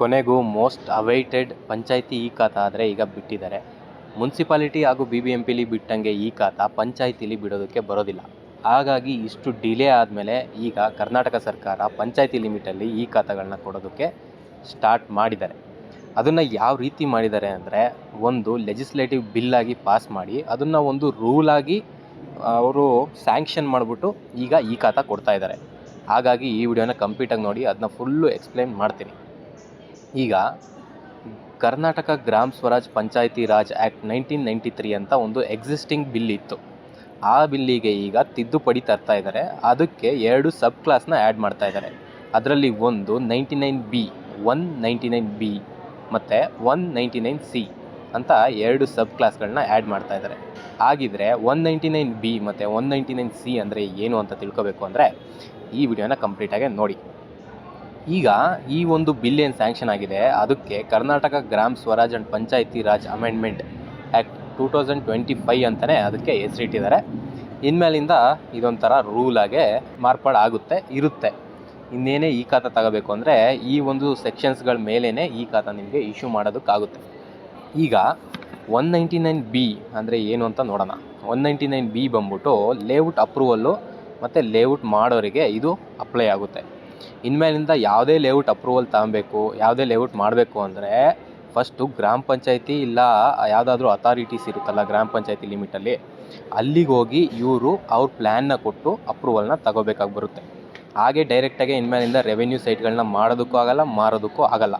ಕೊನೆಗೂ most awaited panchayat E ಖಾತಾ ಆದರೆ ಈಗ ಬಿಟ್ಟಿದ್ದಾರೆ. ಮುನ್ಸಿಪಾಲಿಟಿ ಹಾಗೂ BBMPಲಿ ಬಿಟ್ಟಂಗೆ ಇ ಖಾತಾ ಪಂಚಾಯಿತಿಲಿ ಬಿಡೋದಕ್ಕೆ ಬರೋದಿಲ್ಲ. ಹಾಗಾಗಿ ಇಷ್ಟು ಡಿಲೇ ಆದಮೇಲೆ ಈಗ ಕರ್ನಾಟಕ ಸರ್ಕಾರ ಪಂಚಾಯಿತಿ ಲಿಮಿಟಲ್ಲಿ ಇ ಖಾತಾಗಳನ್ನ ಕೊಡೋದಕ್ಕೆ ಸ್ಟಾರ್ಟ್ ಮಾಡಿದ್ದಾರೆ. ಅದನ್ನು ಯಾವ ರೀತಿ ಮಾಡಿದ್ದಾರೆ ಅಂದರೆ, ಒಂದು ಲೆಜಿಸ್ಲೇಟಿವ್ ಬಿಲ್ಲಾಗಿ ಪಾಸ್ ಮಾಡಿ ಅದನ್ನು ಒಂದು ರೂಲಾಗಿ ಅವರು ಸ್ಯಾಂಕ್ಷನ್ ಮಾಡಿಬಿಟ್ಟು ಈಗ ಇ ಖಾತಾ ಕೊಡ್ತಾ ಇದ್ದಾರೆ. ಹಾಗಾಗಿ ಈ ವಿಡಿಯೋನ ಕಂಪ್ಲೀಟಾಗಿ ನೋಡಿ, ಅದನ್ನ ಫುಲ್ಲು ಎಕ್ಸ್ಪ್ಲೇನ್ ಮಾಡ್ತೀನಿ. ಈಗ ಕರ್ನಾಟಕ ಗ್ರಾಮ ಸ್ವರಾಜ್ ಪಂಚಾಯಿತಿ ರಾಜ್ ಆ್ಯಕ್ಟ್ 1993 ಅಂತ ಒಂದು ಎಕ್ಸಿಸ್ಟಿಂಗ್ ಬಿಲ್ ಇತ್ತು. ಆ ಬಿಲ್ಲಿಗೆ ಈಗ ತಿದ್ದುಪಡಿ ತರ್ತಾ ಇದ್ದಾರೆ. ಅದಕ್ಕೆ 2 ಸಬ್ ಕ್ಲಾಸ್ನ ಆ್ಯಡ್ ಮಾಡ್ತಾ ಇದ್ದಾರೆ. ಅದರಲ್ಲಿ ಒಂದು 99B, 199B ಮತ್ತು 199C ಅಂತ 2 ಸಬ್ ಕ್ಲಾಸ್ಗಳನ್ನ ಆ್ಯಡ್ ಮಾಡ್ತಾ ಇದ್ದಾರೆ. ಹಾಗಿದ್ರೆ 199B ಮತ್ತು 199C ಅಂದರೆ ಏನು ಅಂತ ತಿಳ್ಕೊಬೇಕು ಅಂದರೆ ಈ ವಿಡಿಯೋನ ಕಂಪ್ಲೀಟಾಗಿ ನೋಡಿ. ಈಗ ಈ ಒಂದು ಬಿಲ್ ಏನು ಸ್ಯಾಂಕ್ಷನ್ ಆಗಿದೆ ಅದಕ್ಕೆ ಕರ್ನಾಟಕ ಗ್ರಾಮ Swaraj and panchayat Raj amendment act 2025 ಅಂತಲೇ ಅದಕ್ಕೆ ಹೆಸರಿಟ್ಟಿದ್ದಾರೆ. ಇನ್ಮೇಲಿಂದ ಇದೊಂಥರ ರೂಲಾಗೆ ಮಾರ್ಪಾಡಾಗುತ್ತೆ ಇರುತ್ತೆ. ಇನ್ನೇನೇ ಇ ಖಾತಾ ತಗೋಬೇಕು ಅಂದರೆ ಈ ಒಂದು ಸೆಕ್ಷನ್ಸ್ಗಳ ಮೇಲೇ ಇ ಖಾತಾ ನಿಮಗೆ ಇಶ್ಯೂ ಮಾಡೋದಕ್ಕಾಗುತ್ತೆ. ಈಗ 199B ಅಂದರೆ ಏನು ಅಂತ ನೋಡೋಣ. 199B ಬಂದ್ಬಿಟ್ಟು ಲೇಔಟ್ ಅಪ್ರೂವಲ್ಲು ಮತ್ತು ಲೇಔಟ್ ಮಾಡೋರಿಗೆ ಇದು ಅಪ್ಲೈ ಆಗುತ್ತೆ. ಇನ್ಮೇಲಿಂದ ಯಾವುದೇ ಲೇಔಟ್ ಅಪ್ರೂವಲ್ ತಗೊಬೇಕು, ಯಾವುದೇ ಲೇಔಟ್ ಮಾಡಬೇಕು ಅಂದರೆ ಫಸ್ಟು ಗ್ರಾಮ ಪಂಚಾಯಿತಿ ಇಲ್ಲ ಯಾವುದಾದ್ರೂ ಅಥಾರಿಟೀಸ್ ಇರುತ್ತಲ್ಲ ಗ್ರಾಮ ಪಂಚಾಯಿತಿ ಲಿಮಿಟಲ್ಲಿ, ಅಲ್ಲಿಗೆ ಹೋಗಿ ಇವರು ಅವ್ರ ಪ್ಲ್ಯಾನ್ನ ಕೊಟ್ಟು ಅಪ್ರೂವಲ್ನ ತಗೋಬೇಕಾಗಿ ಬರುತ್ತೆ. ಹಾಗೆ ಡೈರೆಕ್ಟಾಗಿ ಇನ್ಮೇಲಿಂದ ರೆವೆನ್ಯೂ ಸೈಟ್ಗಳನ್ನ ಮಾಡೋದಕ್ಕೂ ಆಗಲ್ಲ, ಮಾರೋದಕ್ಕೂ ಆಗಲ್ಲ.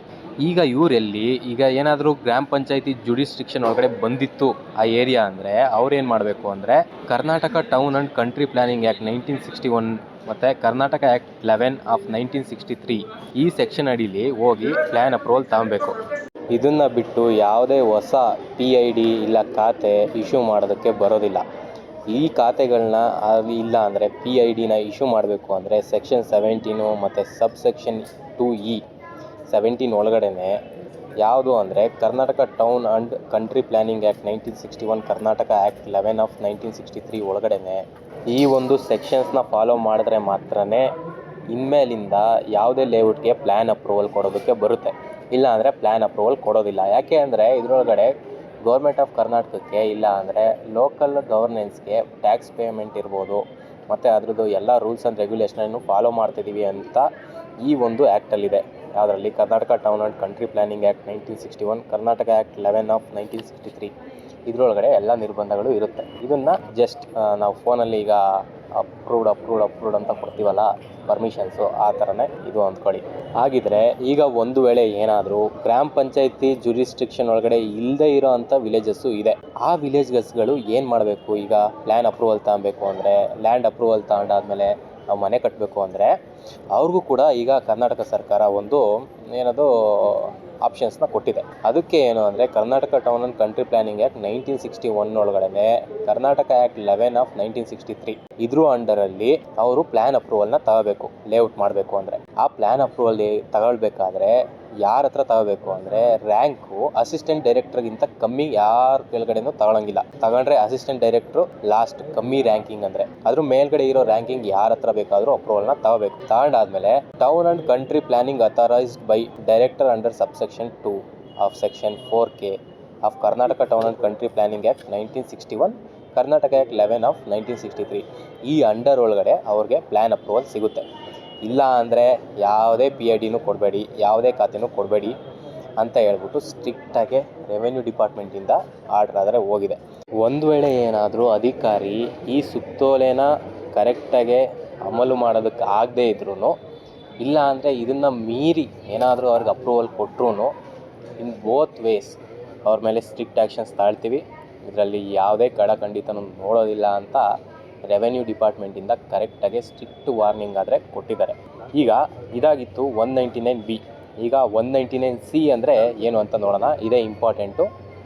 ಈಗ ಇವರೆಲ್ಲಿ ಈಗ ಏನಾದರೂ ಗ್ರಾಮ ಪಂಚಾಯಿತಿ ಜುಡಿಸ್ಟ್ರಿಕ್ಷನ್ ಒಳಗಡೆ ಬಂದಿತ್ತು ಆ ಏರಿಯಾ ಅಂದರೆ ಅವ್ರೇನು ಮಾಡಬೇಕು ಅಂದರೆ Karnataka town and country planning act 1961 ಮತ್ತು ಕರ್ನಾಟಕ ಆ್ಯಕ್ಟ್ 11 ಆಫ್ 1963 ಈ ಸೆಕ್ಷನ್ ಅಡಿಲಿ ಹೋಗಿ ಪ್ಲ್ಯಾನ್ ಅಪ್ರೂವಲ್ ತಗೊಬೇಕು. ಇದನ್ನು ಬಿಟ್ಟು ಯಾವುದೇ ಹೊಸ PID ಇಲ್ಲ ಖಾತೆ ಇಶ್ಯೂ ಮಾಡೋದಕ್ಕೆ ಬರೋದಿಲ್ಲ. ಈ ಖಾತೆಗಳನ್ನ ಇಲ್ಲ ಅಂದರೆ PIDನ ಇಶ್ಯೂ ಮಾಡಬೇಕು ಅಂದರೆ ಸೆಕ್ಷನ್ 17 ಮತ್ತು ಸಬ್ಸೆಕ್ಷನ್ 2E 17 ಒಳಗಡೆನೆ ಯಾವುದು ಅಂದರೆ Karnataka town and country planning act 1961, Karnataka act 11 of 1963 ಒಳಗಡೆನೆ ಈ ಒಂದು ಸೆಕ್ಷನ್ಸ್ನ ಫಾಲೋ ಮಾಡಿದ್ರೆ ಮಾತ್ರನೇ ಇನ್ಮೇಲಿಂದ ಯಾವುದೇ ಲೇಔಟ್ಗೆ ಪ್ಲ್ಯಾನ್ ಅಪ್ರೂವಲ್ ಕೊಡೋದಕ್ಕೆ ಬರುತ್ತೆ. ಇಲ್ಲ ಅಂದರೆ ಪ್ಲ್ಯಾನ್ ಅಪ್ರೂವಲ್ ಕೊಡೋದಿಲ್ಲ. ಯಾಕೆ ಅಂದರೆ ಇದರೊಳಗಡೆ ಗೌರ್ಮೆಂಟ್ ಆಫ್ ಕರ್ನಾಟಕಕ್ಕೆ ಇಲ್ಲ ಅಂದರೆ ಲೋಕಲ್ ಗವರ್ನೆನ್ಸ್ಗೆ ಟ್ಯಾಕ್ಸ್ ಪೇಮೆಂಟ್ ಇರ್ಬೋದು ಮತ್ತು ಅದ್ರದ್ದು ಎಲ್ಲ ರೂಲ್ಸ್ ಆ್ಯಂಡ್ ರೆಗ್ಯುಲೇಷನನ್ನು ಫಾಲೋ ಮಾಡ್ತಿದ್ದೀವಿ ಅಂತ ಈ ಒಂದು ಆ್ಯಕ್ಟಲ್ಲಿದೆ. ಯಾವುದರಲ್ಲಿ Karnataka town and country planning act 1961, Karnataka act 11 of 1963 ಇದರೊಳಗಡೆ ಎಲ್ಲ ನಿರ್ಬಂಧಗಳು ಇರುತ್ತೆ. ಇದನ್ನು ಜಸ್ಟ್ ನಾವು ಫೋನಲ್ಲಿ ಈಗ ಅಪ್ರೂವ್ಡ್ ಅಂತ ಕೊಡ್ತೀವಲ್ಲ ಪರ್ಮಿಷನ್ಸು, ಆ ಥರನೇ ಇದು ಅಂದ್ಕೊಳ್ಳಿ. ಹಾಗಿದ್ರೆ ಈಗ ಒಂದು ವೇಳೆ ಏನಾದರೂ ಗ್ರಾಮ ಪಂಚಾಯಿತಿ ಜುರಿಸ್ಟ್ರಿಕ್ಷನ್ ಒಳಗಡೆ ಇಲ್ಲದೆ ಇರೋ ಅಂಥ ವಿಲೇಜಸ್ಸು ಇದೆ. ಆ ವಿಲೇಜ್ಗಳು ಏನು ಮಾಡಬೇಕು, ಈಗ ಪ್ಲ್ಯಾನ್ ಅಪ್ರೂವಲ್ ತಗೊಬೇಕು ಅಂದರೆ ಲ್ಯಾಂಡ್ ಅಪ್ರೂವಲ್ ತಗೊಂಡಾದ್ಮೇಲೆ ನಾವು ಮನೆ ಕಟ್ಟಬೇಕು ಅಂದರೆ ಅವ್ರಿಗೂ ಕೂಡ ಈಗ ಕರ್ನಾಟಕ ಸರ್ಕಾರ ಒಂದು ಏನದು ಆಪ್ಷನ್ಸ್ನ ಕೊಟ್ಟಿದೆ. ಅದಕ್ಕೆ ಏನು ಅಂದರೆ Karnataka town and country planning act 1961 ಒಳಗಡೆ ಕರ್ನಾಟಕ ಆ್ಯಕ್ಟ್ 11 ಆಫ್ 1963 ಇದ್ರ ಅಂಡರಲ್ಲಿ ಅವರು ಪ್ಲ್ಯಾನ್ ಅಪ್ರೂವಲ್ನ ತಗೋಬೇಕು ಲೇಔಟ್ ಮಾಡಬೇಕು ಅಂದರೆ. ಆ ಪ್ಲ್ಯಾನ್ ಅಪ್ರೂವಲ್ ತಗೊಳ್ಬೇಕಾದ್ರೆ ಯಾರ ಹತ್ರ ತಗೋಬೇಕು ಅಂದರೆ ರ್ಯಾಂಕು ಅಸಿಸ್ಟೆಂಟ್ ಡೈರೆಕ್ಟರ್ಗಿಂತ ಕಮ್ಮಿ ಯಾರ ಕೆಳಗಡೆನೂ ತಗೊಳಂಗಿಲ್ಲ. ತಗೊಂಡ್ರೆ ಅಸಿಸ್ಟೆಂಟ್ ಡೈರೆಕ್ಟ್ರು ಲಾಸ್ಟ್ ಕಮ್ಮಿ ರ್ಯಾಂಕಿಂಗ್ ಅಂದರೆ ಅದ್ರ ಮೇಲ್ಗಡೆ ಇರೋ ರ್ಯಾಂಕಿಂಗ್ ಯಾರ ಹತ್ರ ಬೇಕಾದರೂ ಅಪ್ರೂವಲ್ನ ತಗೋಬೇಕು. ತಗೊಂಡಾದ್ಮೇಲೆ town and country planning authorised by director under subsection 2 of section 4K of Karnataka town and country planning act 1961, Karnataka act 11 of 1963 ಈ ಅಂಡರ್ ಒಳಗಡೆ ಅವ್ರಿಗೆ ಪ್ಲ್ಯಾನ್ ಅಪ್ರೂವಲ್ ಸಿಗುತ್ತೆ. ಇಲ್ಲ ಅಂದರೆ ಯಾವುದೇ PIDನೂ ಕೊಡಬೇಡಿ, ಯಾವುದೇ ಖಾತೆನೂ ಕೊಡಬೇಡಿ ಅಂತ ಹೇಳ್ಬಿಟ್ಟು ಸ್ಟ್ರಿಕ್ಟಾಗಿ ರೆವೆನ್ಯೂ ಡಿಪಾರ್ಟ್ಮೆಂಟಿಂದ ಆರ್ಡ್ರ್ ಆದರೆ ಹೋಗಿದೆ. ಒಂದು ವೇಳೆ ಏನಾದರೂ ಅಧಿಕಾರಿ ಈ ಸುತ್ತೋಲೆನ ಕರೆಕ್ಟಾಗಿ ಅಮಲು ಮಾಡೋದಕ್ಕೆ ಆಗದೇ ಇದ್ರೂ, ಇಲ್ಲ ಅಂದರೆ ಇದನ್ನು ಮೀರಿ ಏನಾದರೂ ಅವ್ರಿಗೆ ಅಪ್ರೂವಲ್ ಕೊಟ್ಟರು ಇನ್ ಬೋತ್ ವೇಸ್ ಅವ್ರ ಮೇಲೆ ಸ್ಟ್ರಿಕ್ಟ್ ಆ್ಯಕ್ಷನ್ಸ್ ತಾಳ್ತೀವಿ, ಇದರಲ್ಲಿ ಯಾವುದೇ ಕಡಖಂಡಿತನೂ ನೋಡೋದಿಲ್ಲ ಅಂತ ರೆವೆನ್ಯೂ ಡಿಪಾರ್ಟ್ಮೆಂಟಿಂದ ಕರೆಕ್ಟಾಗಿ ಸ್ಟ್ರಿಕ್ಟ್ ವಾರ್ನಿಂಗ್ ಆದರೆ ಕೊಟ್ಟಿದ್ದಾರೆ. ಈಗ ಇದಾಗಿತ್ತು 199B. ಈಗ 199C ಅಂದರೆ ಏನು ಅಂತ ನೋಡೋಣ. ಇದೇ ಇಂಪಾರ್ಟೆಂಟು.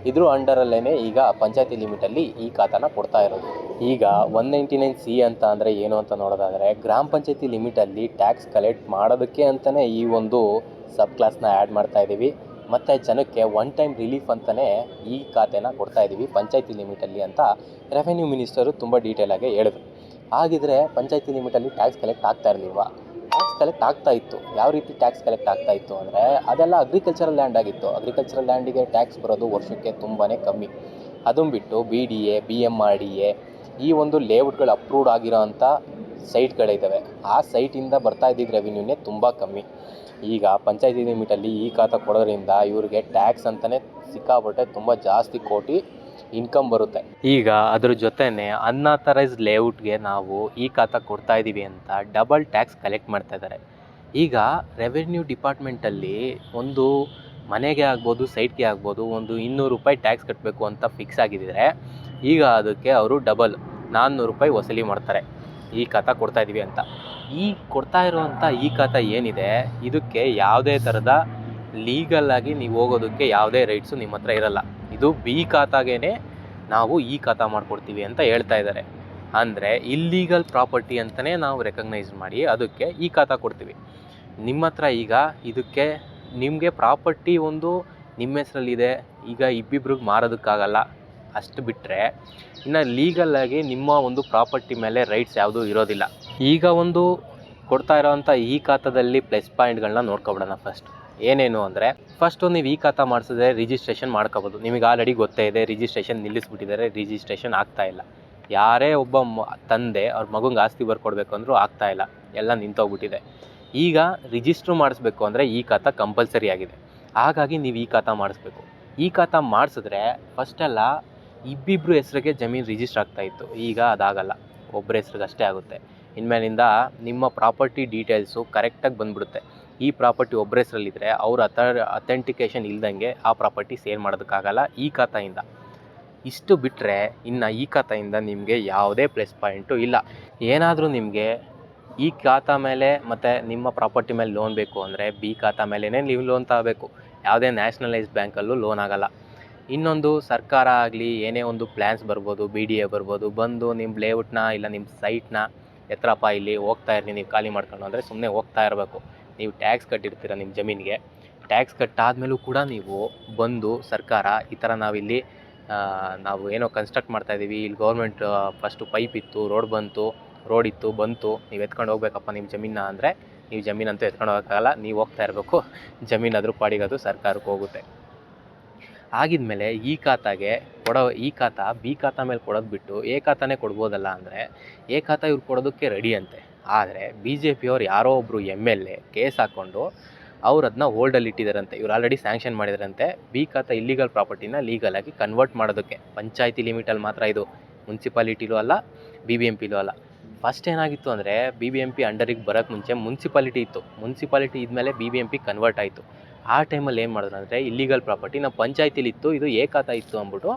ಇದ್ರ ಅಂಡರಲ್ಲೇ ಈಗ ಪಂಚಾಯತಿ ಲಿಮಿಟಲ್ಲಿ ಈ ಖಾತಾನ ಕೊಡ್ತಾ ಇರೋದು. ಈಗ 199C ಅಂತ ಅಂದರೆ ಏನು ಅಂತ ನೋಡೋದಾದರೆ ಗ್ರಾಮ ಪಂಚಾಯತಿ ಲಿಮಿಟಲ್ಲಿ ಟ್ಯಾಕ್ಸ್ ಕಲೆಕ್ಟ್ ಮಾಡೋದಕ್ಕೆ ಅಂತಲೇ ಈ ಒಂದು ಸಬ್ ಕ್ಲಾಸ್ನ ಆ್ಯಡ್ ಮಾಡ್ತಾ ಇದ್ದೀವಿ. ಮತ್ತು ಜನಕ್ಕೆ ಒನ್ ಟೈಮ್ ರಿಲೀಫ್ ಅಂತಲೇ ಈ ಖಾತೆನ ಕೊಡ್ತಾ ಇದ್ದೀವಿ ಪಂಚಾಯತಿ ಲಿಮಿಟಲ್ಲಿ ಅಂತ ರೆವೆನ್ಯೂ ಮಿನಿಸ್ಟರು ತುಂಬ ಡೀಟೇಲಾಗಿ ಹೇಳಿದ್ರು. ಹಾಗಿದ್ರೆ ಪಂಚಾಯತಿ ಲಿಮಿಟಲ್ಲಿ ಟ್ಯಾಕ್ಸ್ ಕಲೆಕ್ಟ್ ಆಗ್ತಾ ಇರಲಿಲ್ವಾ? ಟ್ಯಾಕ್ಸ್ ಟ್ಯಾಕ್ಸ್ ಕಲೆಕ್ಟ್ ಆಗ್ತಾ ಇತ್ತು. ಯಾವ ರೀತಿ ಟ್ಯಾಕ್ಸ್ ಕಲೆಕ್ಟ್ ಆಗ್ತಾ ಇತ್ತು ಅಂದರೆ, ಅದೆಲ್ಲ ಅಗ್ರಿಕಲ್ಚರಲ್ ಲ್ಯಾಂಡ್ ಆಗಿತ್ತು. ಅಗ್ರಿಕಲ್ಚರಲ್ ಲ್ಯಾಂಡಿಗೆ ಟ್ಯಾಕ್ಸ್ ಬರೋದು ವರ್ಷಕ್ಕೆ ತುಂಬಾ ಕಮ್ಮಿ. ಅದನ್ನು ಬಿಟ್ಟು BDA, BMRDA ಈ ಒಂದು ಲೇಔಟ್ಗಳು ಅಪ್ರೂವ್ಡ್ ಆಗಿರೋವಂಥ ಸೈಟ್ಗಳಿದ್ದಾವೆ. ಆ ಸೈಟಿಂದ ಬರ್ತಾ ಇದ್ದಿದ್ದ ರೆವಿನ್ಯೂನೇ ತುಂಬ ಕಮ್ಮಿ. ಈಗ ಪಂಚಾಯತಿ ಲಿಮಿಟಲ್ಲಿ ಈ ಖಾತಾ ಕೊಡೋದ್ರಿಂದ ಇವ್ರಿಗೆ ಟ್ಯಾಕ್ಸ್ ಅಂತಲೇ ಸಿಕ್ಕಾಪಟ್ಟೆ ತುಂಬ ಜಾಸ್ತಿ ಕೋಟಿ ಇನ್ಕಮ್ ಬರುತ್ತೆ. ಈಗ ಅದ್ರ ಜೊತೆನೇ ಅನ್ಆಥರೈಸ್ಡ್ ಲೇಔಟ್ಗೆ ನಾವು ಈ ಖಾತಾ ಕೊಡ್ತಾ ಇದ್ದೀವಿ ಅಂತ ಡಬಲ್ ಟ್ಯಾಕ್ಸ್ ಕಲೆಕ್ಟ್ ಮಾಡ್ತಾ ಇದ್ದಾರೆ. ಈಗ ರೆವೆನ್ಯೂ ಡಿಪಾರ್ಟ್ಮೆಂಟಲ್ಲಿ ಒಂದು ಮನೆಗೆ ಆಗ್ಬೋದು, ಸೈಟ್ಗೆ ಆಗ್ಬೋದು, ಒಂದು 200 ರೂಪಾಯಿ ಟ್ಯಾಕ್ಸ್ ಕಟ್ಟಬೇಕು ಅಂತ ಫಿಕ್ಸ್ ಆಗಿದ್ದರೆ, ಈಗ ಅದಕ್ಕೆ ಅವರು ಡಬಲ್ 400 ರೂಪಾಯಿ ವಸೂಲಿ ಮಾಡ್ತಾರೆ ಈ ಖಾತಾ ಕೊಡ್ತಾ ಇದ್ದೀವಿ ಅಂತ. ಈ ಕೊಡ್ತಾ ಇರೋವಂಥ ಈ ಖಾತಾ ಏನಿದೆ, ಇದಕ್ಕೆ ಯಾವುದೇ ಥರದ ಲೀಗಲ್ಲಾಗಿ ನೀವು ಹೋಗೋದಕ್ಕೆ ಯಾವುದೇ ರೈಟ್ಸು ನಿಮ್ಮ ಹತ್ರ ಇರಲ್ಲ. ಇದು ಬಿ ಖಾತಾಗೇ ನಾವು ಈ ಖಾತಾ ಮಾಡಿಕೊಡ್ತೀವಿ ಅಂತ ಹೇಳ್ತಾ ಇದ್ದಾರೆ. ಅಂದರೆ ಇಲ್ಲೀಗಲ್ ಪ್ರಾಪರ್ಟಿ ಅಂತಲೇ ನಾವು ರೆಕಗ್ನೈಸ್ ಮಾಡಿ ಅದಕ್ಕೆ ಈ ಖಾತಾ ಕೊಡ್ತೀವಿ. ನಿಮ್ಮ ಹತ್ರ ಈಗ ಇದಕ್ಕೆ ನಿಮಗೆ ಪ್ರಾಪರ್ಟಿ ಒಂದು ನಿಮ್ಮ ಹೆಸರಲ್ಲಿದೆ, ಈಗ ಇಬ್ಬಿಬ್ರಿಗೆ ಮಾರೋದಕ್ಕಾಗಲ್ಲ. ಅಷ್ಟು ಬಿಟ್ಟರೆ ಇನ್ನು ಲೀಗಲ್ಲಾಗಿ ನಿಮ್ಮ ಒಂದು ಪ್ರಾಪರ್ಟಿ ಮೇಲೆ ರೈಟ್ಸ್ ಯಾವುದೂ ಇರೋದಿಲ್ಲ. ಈಗ ಒಂದು ಕೊಡ್ತಾ ಇರೋವಂಥ ಈ ಖಾತಾದಲ್ಲಿ ಪ್ಲಸ್ ಪಾಯಿಂಟ್ಗಳನ್ನ ನೋಡ್ಕೊಬಿಡೋಣ. ಏನೇನು ಅಂದರೆ, ಫಸ್ಟು ನೀವು ಈ ಖಾತಾ ಮಾಡಿಸಿದ್ರೆ ರಿಜಿಸ್ಟ್ರೇಷನ್ ಮಾಡ್ಕೋಬೋದು. ನಿಮಗೆ ಆಲ್ರೆಡಿ ಗೊತ್ತೇ ಇದೆ, ರಿಜಿಸ್ಟ್ರೇಷನ್ ನಿಲ್ಲಿಸ್ಬಿಟ್ಟಿದ್ದಾರೆ, ರಿಜಿಸ್ಟ್ರೇಷನ್ ಆಗ್ತಾಯಿಲ್ಲ. ಯಾರೇ ಒಬ್ಬ ತಂದೆ ಅವ್ರ ಮಗುಂಗೆ ಆಸ್ತಿ ಬರ್ಕೊಡ್ಬೇಕು ಅಂದರೂ ಆಗ್ತಾಯಿಲ್ಲ, ಎಲ್ಲ ನಿಂತೋಗ್ಬಿಟ್ಟಿದೆ. ಈಗ ರಿಜಿಸ್ಟ್ರು ಮಾಡಿಸ್ಬೇಕು ಅಂದರೆ ಈ ಖಾತಾ ಕಂಪಲ್ಸರಿ ಆಗಿದೆ. ಹಾಗಾಗಿ ನೀವು ಈ ಖಾತಾ ಮಾಡಿಸ್ಬೇಕು. ಈ ಖಾತಾ ಮಾಡಿಸಿದ್ರೆ ಫಸ್ಟೆಲ್ಲ ಇಬ್ಬಿಬ್ರು ಹೆಸ್ರಿಗೆ ಜಮೀನು ರಿಜಿಸ್ಟರ್ ಆಗ್ತಾಯಿತ್ತು. ಈಗ ಅದಾಗಲ್ಲ, ಒಬ್ಬರ ಹೆಸ್ರಿಗೆ ಅಷ್ಟೇ ಆಗುತ್ತೆ. ಇನ್ಮೇಲಿಂದ ನಿಮ್ಮ ಪ್ರಾಪರ್ಟಿ ಡೀಟೇಲ್ಸು ಕರೆಕ್ಟಾಗಿ ಬಂದುಬಿಡುತ್ತೆ. ಈ ಪ್ರಾಪರ್ಟಿ ಒಬ್ಬರ ಹೆಸ್ರಲ್ಲಿದ್ದರೆ ಅವ್ರ ಅಥೆಂಟಿಕೇಷನ್ ಇಲ್ದಂಗೆ ಆ ಪ್ರಾಪರ್ಟಿ ಸೇಲ್ ಮಾಡೋದಕ್ಕಾಗಲ್ಲ ಈ ಖಾತಾಯಿಂದ. ಇಷ್ಟು ಬಿಟ್ಟರೆ ಇನ್ನು ಈ ಖಾತಾಯಿಂದ ನಿಮಗೆ ಯಾವುದೇ ಪ್ಲಸ್ ಪಾಯಿಂಟು ಇಲ್ಲ. ಏನಾದರೂ ನಿಮಗೆ ಈ ಖಾತಾ ಮೇಲೆ ಮತ್ತು ನಿಮ್ಮ ಪ್ರಾಪರ್ಟಿ ಮೇಲೆ ಲೋನ್ ಬೇಕು ಅಂದರೆ ಬಿ ಖಾತಾ ಮೇಲೇ ನೀವು ಲೋನ್ ತಗೋಬೇಕು. ಯಾವುದೇ ನ್ಯಾಷನಲೈಸ್ಡ್ ಬ್ಯಾಂಕಲ್ಲೂ ಲೋನ್ ಆಗೋಲ್ಲ. ಇನ್ನೊಂದು ಸರ್ಕಾರ ಆಗಲಿ ಏನೇ ಒಂದು ಪ್ಲ್ಯಾನ್ಸ್ ಬರ್ಬೋದು, BDA ಬರ್ಬೋದು, ಬಂದು ನಿಮ್ಮ ಲೇಔಟ್ನ ಇಲ್ಲ ನಿಮ್ಮ ಸೈಟ್ನ ಎತ್ತರಪ್ಪ ಇಲ್ಲಿ ಹೋಗ್ತಾ ಇರ್ರಿ ನೀವು ಖಾಲಿ ಮಾಡ್ಕೊಂಡು ಅಂದರೆ ಸುಮ್ಮನೆ ಹೋಗ್ತಾ ಇರಬೇಕು. ನೀವು ಟ್ಯಾಕ್ಸ್ ಕಟ್ಟಿರ್ತೀರ ನಿಮ್ಮ ಜಮೀನಿಗೆ. ಟ್ಯಾಕ್ಸ್ ಕಟ್ಟಾದಮೇಲೂ ಕೂಡ ನೀವು ಬಂದು ಸರ್ಕಾರ ಈ ಥರ ನಾವಿಲ್ಲಿ ನಾವು ಏನೋ ಕನ್ಸ್ಟ್ರಕ್ಟ್ ಮಾಡ್ತಾಯಿದ್ದೀವಿ, ಇಲ್ಲಿ ಗೌರ್ಮೆಂಟ್ ಫಸ್ಟು ಪೈಪ್ ಇತ್ತು, ರೋಡ್ ಇತ್ತು ಬಂತು, ನೀವು ಎತ್ಕೊಂಡು ಹೋಗ್ಬೇಕಪ್ಪ ನಿಮ್ಮ ಜಮೀನ ಅಂದರೆ ನೀವು ಜಮೀನಂತೂ ಎತ್ಕೊಂಡು ಹೋಗೋಕ್ಕಾಗಲ್ಲ, ನೀವು ಹೋಗ್ತಾ ಇರಬೇಕು. ಜಮೀನು ಅದ್ರ ಪಾಡಿಗದು ಸರ್ಕಾರಕ್ಕೆ ಹೋಗುತ್ತೆ. ಆಗಿದ್ಮೇಲೆ ಈ ಖಾತಾಗೆ ಕೊಡೋ ಈ ಖಾತಾ ಬಿ ಖಾತಾ ಮೇಲೆ ಕೊಡೋದು ಬಿಟ್ಟು ಎ ಖಾತಾನೇ ಕೊಡ್ಬೋದಲ್ಲ ಅಂದರೆ ಎ ಖಾತಾ ಇವ್ರು ಕೊಡೋದಕ್ಕೆ ರೆಡಿ ಅಂತೆ. ಆದರೆ BJP ಅವ್ರು ಯಾರೋ ಒಬ್ಬರು MLA ಕೇಸ್ ಹಾಕ್ಕೊಂಡು ಅವ್ರು ಅದನ್ನ ಹೋಲ್ಡಲ್ಲಿ ಇಟ್ಟಿದ್ದಾರಂತೆ. ಇವ್ರು ಆಲ್ರೆಡಿ ಸ್ಯಾಂಕ್ಷನ್ ಮಾಡಿದಾರಂತೆ ಬಿ ಖಾತಾ ಇಲ್ಲಿಗಲ್ ಪ್ರಾಪರ್ಟಿನ ಲೀಗಲಾಗಿ ಕನ್ವರ್ಟ್ ಮಾಡೋದಕ್ಕೆ. ಪಂಚಾಯತಿ ಲಿಮಿಟಲ್ಲಿ ಮಾತ್ರ ಇದು, ಮುನ್ಸಿಪಾಲಿಟಿಲೂ ಅಲ್ಲ, BBMPಲೂ ಅಲ್ಲ. ಫಸ್ಟ್ ಏನಾಗಿತ್ತು ಅಂದರೆ BBMP ಅಂಡರಿಗೆ ಬರೋಕ್ಕೆ ಮುಂಚೆ ಮುನ್ಸಿಪಾಲಿಟಿ ಇತ್ತು. ಮುನ್ಸಿಪಾಲಿಟಿ ಇದ್ಮೇಲೆ BBMP ಕನ್ವರ್ಟ್ ಆಯಿತು. ಆ ಟೈಮಲ್ಲಿ ಏನು ಮಾಡಿದ್ರು ಅಂದರೆ ಇಲ್ಲಿಗಲ್ ಪ್ರಾಪರ್ಟಿ ನಮ್ಮ ಪಂಚಾಯತಿಲಿತ್ತು, ಇದು ಎ ಖಾತಾ ಇತ್ತು ಅಂದ್ಬಿಟ್ಟು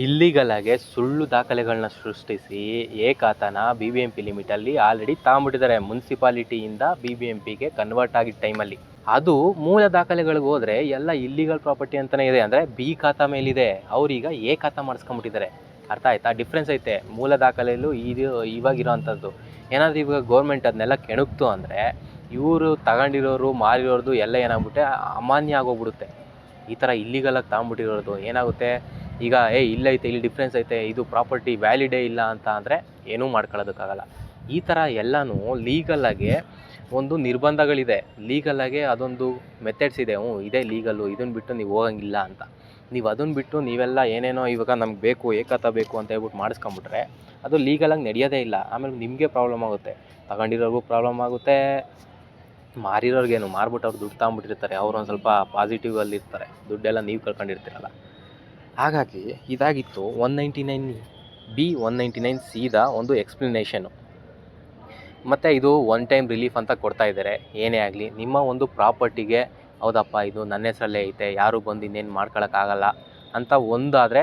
ಇಲ್ಲಿಗಲಾಗೆ ಸುಳ್ಳು ದಾಖಲೆಗಳನ್ನ ಸೃಷ್ಟಿಸಿ ಎ ಖಾತಾನ BBMP ಲಿಮಿಟಲ್ಲಿ ಆಲ್ರೆಡಿ ತಗೊಂಬಿಟ್ಟಿದ್ದಾರೆ. ಮುನ್ಸಿಪಾಲಿಟಿಯಿಂದ BBMPಗೆ ಕನ್ವರ್ಟ್ ಆಗಿದ್ದ ಟೈಮಲ್ಲಿ ಅದು ಮೂಲ ದಾಖಲೆಗಳಿಗೆ ಹೋದರೆ ಎಲ್ಲ ಇಲ್ಲಿಗಲ್ ಪ್ರಾಪರ್ಟಿ ಅಂತಲೇ ಇದೆ. ಅಂದರೆ ಬಿ ಖಾತಾ ಮೇಲಿದೆ, ಅವ್ರೀಗ ಎ ಖಾತಾ ಮಾಡಿಸ್ಕೊಂಬಿಟ್ಟಿದ್ದಾರೆ. ಅರ್ಥ ಆಯ್ತಾ? ಡಿಫ್ರೆನ್ಸ್ ಐತೆ ಮೂಲ ದಾಖಲೆಯಲ್ಲೂ ಇವಾಗಿರೋವಂಥದ್ದು. ಏನಾದರೂ ಇವಾಗ ಗೌರ್ಮೆಂಟ್ ಅದನ್ನೆಲ್ಲ ಕೆಣಕ್ತು ಅಂದರೆ ಇವರು ತಗೊಂಡಿರೋರು ಮಾರಿರೋದು ಎಲ್ಲ ಏನಾಗ್ಬಿಟ್ಟೆ ಅಮಾನ್ಯ ಆಗೋಗ್ಬಿಡುತ್ತೆ. ಈ ಥರ ಇಲ್ಲಿಗಲಾಗಿ ತಗೊಂಬಿಟ್ಟಿರೋದು ಏನಾಗುತ್ತೆ, ಈಗ ಇಲ್ಲೈತೆ, ಇಲ್ಲಿ ಡಿಫ್ರೆನ್ಸ್ ಐತೆ, ಇದು ಪ್ರಾಪರ್ಟಿ ವ್ಯಾಲಿಡೇ ಇಲ್ಲ ಅಂತ ಅಂದರೆ ಏನೂ ಮಾಡ್ಕೊಳ್ಳೋದಕ್ಕಾಗಲ್ಲ. ಈ ಥರ ಎಲ್ಲನೂ ಲೀಗಲಾಗೆ ಒಂದು ನಿರ್ಬಂಧಗಳಿದೆ. ಲೀಗಲಾಗೆ ಅದೊಂದು ಮೆಥಡ್ಸ್ ಇದೆ. ಇದೇ ಲೀಗಲ್ಲು, ಇದನ್ನು ಬಿಟ್ಟು ನೀವು ಹೋಗಂಗಿಲ್ಲ ಅಂತ. ನೀವು ಅದನ್ನು ಬಿಟ್ಟು ನೀವೆಲ್ಲ ಏನೇನೋ ಇವಾಗ ನಮ್ಗೆ ಬೇಕು ಎ ಖಾತಾ ಬೇಕು ಅಂತ ಹೇಳ್ಬಿಟ್ಟು ಮಾಡಿಸ್ಕೊಂಬಿಟ್ರೆ ಅದು ಲೀಗಲಾಗಿ ನಡೆಯೋದೇ ಇಲ್ಲ. ಆಮೇಲೆ ನಿಮಗೆ ಪ್ರಾಬ್ಲಮ್ ಆಗುತ್ತೆ, ತಗೊಂಡಿರೋರ್ಗೂ ಪ್ರಾಬ್ಲಮ್ ಆಗುತ್ತೆ, ಮಾರಿರೋರ್ಗೇನು ಮಾರ್ಬಿಟ್ಟು ಅವ್ರು ದುಡ್ಡು ತಗೊಂಬಿಟ್ಟಿರ್ತಾರೆ, ಅವ್ರು ಒಂದು ಸ್ವಲ್ಪ ಪಾಸಿಟಿವಲ್ಲಿ ಇರ್ತಾರೆ, ದುಡ್ಡೆಲ್ಲ ನೀವು ಕಳ್ಕೊಂಡಿರ್ತೀರಲ್ಲ. ಹಾಗಾಗಿ ಇದಾಗಿತ್ತು 199B 199Cದ ಒಂದು ಎಕ್ಸ್ಪ್ಲನೇಷನು. ಮತ್ತು ಇದು ಒನ್ ಟೈಮ್ ರಿಲೀಫ್ ಅಂತ ಕೊಡ್ತಾ ಇದ್ದಾರೆ. ಏನೇ ಆಗಲಿ ನಿಮ್ಮ ಒಂದು ಪ್ರಾಪರ್ಟಿಗೆ ಹೌದಪ್ಪ ಇದು ನನ್ನ ಹೆಸರಲ್ಲೇ ಐತೆ, ಯಾರು ಬಂದು ಇನ್ನೇನು ಮಾಡ್ಕೊಳಕ್ಕಾಗಲ್ಲ ಅಂತ ಒಂದಾದರೆ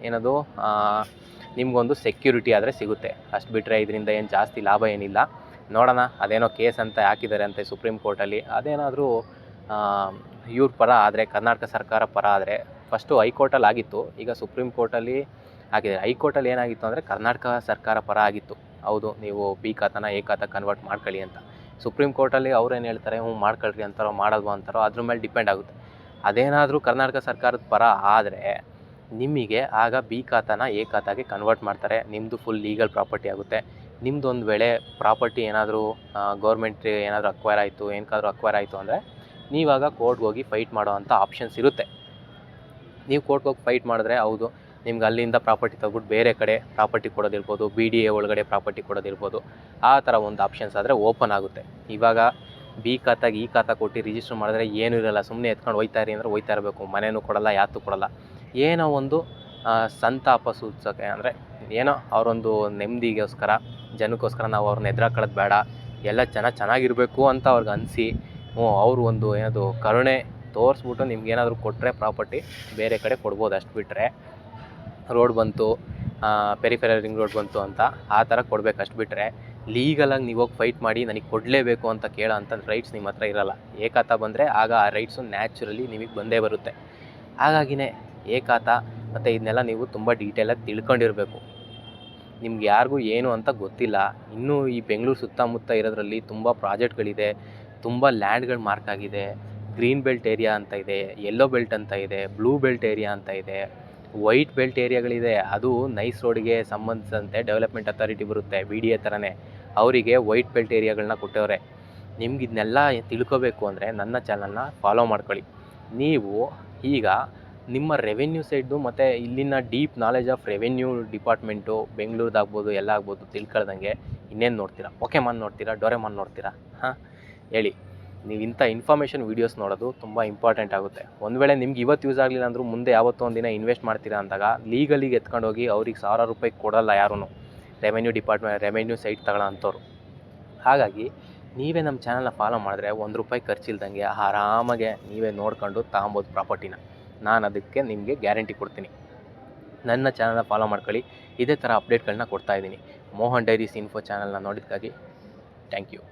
ಏನದು ನಿಮಗೊಂದು ಸೆಕ್ಯೂರಿಟಿ ಆದರೆ ಸಿಗುತ್ತೆ. ಅಷ್ಟು ಬಿಟ್ಟರೆ ಇದರಿಂದ ಏನು ಜಾಸ್ತಿ ಲಾಭ ಏನಿಲ್ಲ. ನೋಡೋಣ, ಅದೇನೋ ಕೇಸ್ ಅಂತ ಹಾಕಿದ್ದಾರೆ ಅಂತೆ ಸುಪ್ರೀಂ ಕೋರ್ಟಲ್ಲಿ. ಅದೇನಾದರೂ ಇವ್ರ ಪರ ಆದರೆ, ಕರ್ನಾಟಕ ಸರ್ಕಾರ ಪರ ಆದರೆ, ಫಸ್ಟು ಹೈಕೋರ್ಟಲ್ಲಿ ಆಗಿತ್ತು, ಈಗ ಸುಪ್ರೀಂ ಕೋರ್ಟಲ್ಲಿ ಆಗಿದೆ. ಹೈಕೋರ್ಟಲ್ಲಿ ಏನಾಗಿತ್ತು ಅಂದರೆ ಕರ್ನಾಟಕ ಸರ್ಕಾರ ಪರ ಆಗಿತ್ತು, ಹೌದು ನೀವು ಬಿ ಖಾತಾನ ಎ ಖಾತಾ ಕನ್ವರ್ಟ್ ಮಾಡ್ಕೊಳ್ಳಿ ಅಂತ. ಸುಪ್ರೀಂ ಕೋರ್ಟಲ್ಲಿ ಅವ್ರೇನು ಹೇಳ್ತಾರೆ, ಮಾಡ್ಕೊಳ್ರಿ ಅಂತಾರೋ ಮಾಡಲ್ವೋ ಅಂತಾರೋ ಅದ್ರ ಮೇಲೆ ಡಿಪೆಂಡ್ ಆಗುತ್ತೆ. ಅದೇನಾದರೂ ಕರ್ನಾಟಕ ಸರ್ಕಾರದ ಪರ ಆದರೆ ನಿಮಗೆ ಆಗ ಬಿ ಖಾತಾನ ಎ ಖಾತಾಗೆ ಕನ್ವರ್ಟ್ ಮಾಡ್ತಾರೆ, ನಿಮ್ಮದು ಫುಲ್ ಲೀಗಲ್ ಪ್ರಾಪರ್ಟಿ ಆಗುತ್ತೆ. ನಿಮ್ಮದು ಒಂದು ವೇಳೆ ಪ್ರಾಪರ್ಟಿ ಏನಾದರೂ ಗೌರ್ಮೆಂಟ್ ಏನಾದರೂ ಅಕ್ವೈರ್ ಆಯಿತು ಅಂದರೆ ನೀವಾಗ ಕೋರ್ಟ್ಗೆ ಹೋಗಿ ಫೈಟ್ ಮಾಡೋ ಅಂಥ ಆಪ್ಷನ್ಸ್ ಇರುತ್ತೆ. ನೀವು ಕೋರ್ಟ್ಗೆ ಹೋಗಿ ಫೈಟ್ ಮಾಡಿದ್ರೆ ಹೌದು ನಿಮ್ಗೆ ಅಲ್ಲಿಂದ ಪ್ರಾಪರ್ಟಿ ತೆಗೆದ್ಬಿಟ್ಟು ಬೇರೆ ಕಡೆ ಪ್ರಾಪರ್ಟಿ ಕೊಡೋದಿರ್ಬೋದು, BDA ಒಳಗಡೆ ಪ್ರಾಪರ್ಟಿ ಕೊಡೋದಿರ್ಬೋದು, ಆ ಥರ ಒಂದು ಆಪ್ಷನ್ಸ್ ಆದರೆ ಓಪನ್ ಆಗುತ್ತೆ. ಇವಾಗ ಬಿ ಖಾತಾಗೆ ಈ ಖಾತಾ ಕೊಟ್ಟು ರಿಜಿಸ್ಟರ್ ಮಾಡಿದ್ರೆ ಏನೂ ಇರಲ್ಲ, ಸುಮ್ಮನೆ ಎತ್ಕೊಂಡು ಹೋಯ್ತಾ ಇರಿ ಅಂದರೆ ಹೋಯ್ತಾ ಇರಬೇಕು, ಮನೆಯೂ ಕೊಡಲ್ಲ, ಯಾತೂ ಕೊಡಲ್ಲ. ಏನೋ ಒಂದು ಸಂತಾಪ ಸೂಚಿಸೋಕ್ಕೆ ಅಂದರೆ ಏನೋ ಅವರೊಂದು ನೆಮ್ಮದಿಗೋಸ್ಕರ ಜನಕ್ಕೋಸ್ಕರ ನಾವು ಅವ್ರನ್ನ ಎದುರಾಕೊಳ್ಳೋದು ಬೇಡ, ಎಲ್ಲ ಚೆನ್ನಾಗಿರಬೇಕು ಅಂತ ಅವ್ರಿಗೆ ಅನಿಸಿ ಅವರು ಒಂದು ಏನದು ಕರುಣೆ ತೋರಿಸ್ಬಿಟ್ಟು ನಿಮ್ಗೇನಾದರೂ ಕೊಟ್ಟರೆ ಪ್ರಾಪರ್ಟಿ ಬೇರೆ ಕಡೆ ಕೊಡ್ಬೋದು. ಅಷ್ಟು ಬಿಟ್ಟರೆ ರೋಡ್ ಬಂತು, ಪೆರಿಫೆರಲ್ ರಿಂಗ್ ರೋಡ್ ಬಂತು ಅಂತ ಆ ಥರ ಕೊಡಬೇಕು. ಅಷ್ಟು ಬಿಟ್ಟರೆ ಲೀಗಲಾಗಿ ನೀವು ಹೋಗಿ ಫೈಟ್ ಮಾಡಿ ನನಗೆ ಕೊಡಲೇಬೇಕು ಅಂತ ಕೇಳೋ ಅಂಥ ರೈಟ್ಸ್ ನಿಮ್ಮ ಹತ್ರ ಇರಲ್ಲ. ಏಕಾತ ಬಂದರೆ ಆಗ ಆ ರೈಟ್ಸು ನ್ಯಾಚುರಲಿ ನಿಮಗೆ ಬಂದೇ ಬರುತ್ತೆ. ಹಾಗಾಗಿನೇ ಏಕಾತ ಮತ್ತು ಇದನ್ನೆಲ್ಲ ನೀವು ತುಂಬ ಡೀಟೇಲಾಗಿ ತಿಳ್ಕೊಂಡಿರಬೇಕು. ನಿಮ್ಗೆ ಯಾರಿಗೂ ಏನು ಅಂತ ಗೊತ್ತಿಲ್ಲ. ಇನ್ನೂ ಈ ಬೆಂಗಳೂರು ಸುತ್ತಮುತ್ತ ಇರೋದ್ರಲ್ಲಿ ತುಂಬ ಪ್ರಾಜೆಕ್ಟ್ಗಳಿದೆ, ತುಂಬ ಲ್ಯಾಂಡ್ಗಳು ಮಾರ್ಕ್ ಆಗಿದೆ. ಗ್ರೀನ್ ಬೆಲ್ಟ್ ಏರಿಯಾ ಅಂತ ಇದೆ, ಯೆಲ್ಲೋ ಬೆಲ್ಟ್ ಅಂತ ಇದೆ, ಬ್ಲೂ ಬೆಲ್ಟ್ ಏರಿಯಾ ಅಂತ ಇದೆ, ವೈಟ್ ಬೆಲ್ಟ್ ಏರಿಯಾಗಳಿದೆ. ಅದು ನೈಸ್ ರೋಡ್ಗೆ ಸಂಬಂಧಿಸಿದಂತೆ ಡೆವಲಪ್ಮೆಂಟ್ ಅಥಾರಿಟಿ ಬರುತ್ತೆ, BDA ಥರನೇ. ಅವರಿಗೆ ವೈಟ್ ಬೆಲ್ಟ್ ಏರಿಯಾಗಳನ್ನ ಕೊಟ್ಟವ್ರೆ. ನಿಮ್ಗೆ ಇದನ್ನೆಲ್ಲ ತಿಳ್ಕೊಬೇಕು ಅಂದರೆ ನನ್ನ ಚಾನಲ್ನ ಫಾಲೋ ಮಾಡ್ಕೊಳ್ಳಿ. ನೀವು ಈಗ ನಿಮ್ಮ ರೆವೆನ್ಯೂ ಸೈಡ್ದು ಮತ್ತು ಇಲ್ಲಿನ deep knowledge of revenue department ಬೆಂಗಳೂರ್ದಾಗ್ಬೋದು ಎಲ್ಲ ಆಗ್ಬೋದು ತಿಳ್ಕೊಳ್ದಂಗೆ ಇನ್ನೇನು ನೋಡ್ತೀರಾ? ಪೋಕೆಮಾನ್ ನೋಡ್ತೀರಾ? ಡೋರೆಮಾನ್ ನೋಡ್ತೀರಾ? ಹೇಳಿ. ನೀವು ಇಂಥ ಇನ್ಫಾರ್ಮೇಷನ್ ವೀಡಿಯೋಸ್ ನೋಡೋದು ತುಂಬ ಇಂಪಾರ್ಟೆಂಟ್ ಆಗುತ್ತೆ. ಒಂದು ವೇಳೆ ನಿಮ್ಗೆ ಇವತ್ತು ಯೂಸ್ ಆಗಲಿಲ್ಲ ಅಂದರೂ ಮುಂದೆ ಯಾವತ್ತೋ ಒಂದು ದಿನ ಇನ್ವೆಸ್ಟ್ ಮಾಡ್ತೀರಾ ಅಂದಾಗ ಲೀಗಲಿಗೆ ಎತ್ಕೊಂಡೋಗಿ ಅವ್ರಿಗೆ ₹1,000 ಕೊಡಲ್ಲ ಯಾರೂ, ರೆವೆನ್ಯೂ ಸೈಟ್ ತಗೊಳ್ಳೋ ಅಂಥವ್ರು. ಹಾಗಾಗಿ ನೀವೇ ನಮ್ಮ ಚಾನಲ್ನ ಫಾಲೋ ಮಾಡಿದ್ರೆ ₹1 ಖರ್ಚಿಲ್ದಂಗೆ ಆರಾಮಾಗೆ ನೀವೇ ನೋಡ್ಕೊಂಡು ತಗೊಬೋದು ಪ್ರಾಪರ್ಟಿನ. ನಾನು ಅದಕ್ಕೆ ನಿಮಗೆ ಗ್ಯಾರಂಟಿ ಕೊಡ್ತೀನಿ. ನನ್ನ ಚಾನಲ್ನ ಫಾಲೋ ಮಾಡ್ಕೊಳ್ಳಿ. ಇದೇ ಥರ ಅಪ್ಡೇಟ್ಗಳನ್ನ ಕೊಡ್ತಾಯಿದ್ದೀನಿ. ಮೋಹನ್ ಡೈರೀಸ್ ಇನ್ಫೋ ಚಾನಲ್ನ ನೋಡಿದ್ದಕ್ಕಾಗಿ ಥ್ಯಾಂಕ್ ಯು.